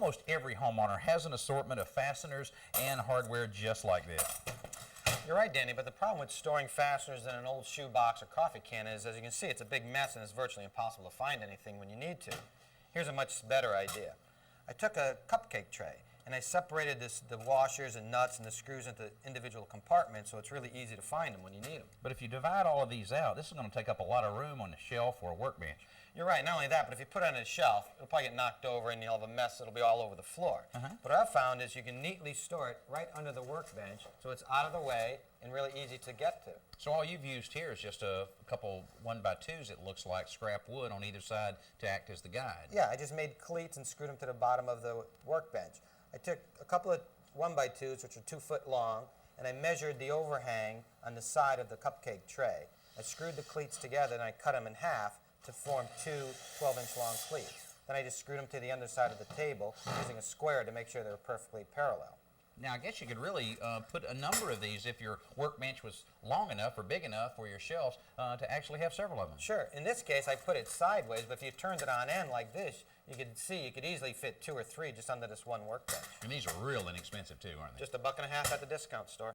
almost every homeowner has an assortment of fasteners and hardware just like this. You're right, Danny, but the problem with storing fasteners in an old shoe box or coffee can is, as you can see, it's a big mess and it's virtually impossible to find anything when you need to. Here's a much better idea. I took a cupcake tray and I separated the washers and nuts and the screws into individual compartments so it's really easy to find them when you need them. But if you divide all of these out, this is going to take up a lot of room on the shelf or a workbench. You're right, not only that, but if you put it on a shelf, it'll probably get knocked over and you'll have a mess, it'll be all over the floor. But what I've found is you can neatly store it right under the workbench so it's out of the way and really easy to get to. So all you've used here is just a couple 1x2s, it looks like, scrap wood on either side to act as the guide. Yeah, I just made cleats and screwed them to the bottom of the workbench. I took a couple of 1x2s, which are 2 foot long, and I measured the overhang on the side of the cupcake tray. I screwed the cleats together and I cut them in half to form 2 12-inch long cleats. Then I just screwed them to the underside of the table using a square to make sure they were perfectly parallel. Now, I guess you could really put a number of these if your workbench was long enough or big enough for your shelves to actually have several of them. Sure. In this case, I put it sideways, but if you turned it on end like this, you could see you could easily fit 2 or 3 just under this one workbench. And these are real inexpensive, too, aren't they? Just $1.50 at the discount store.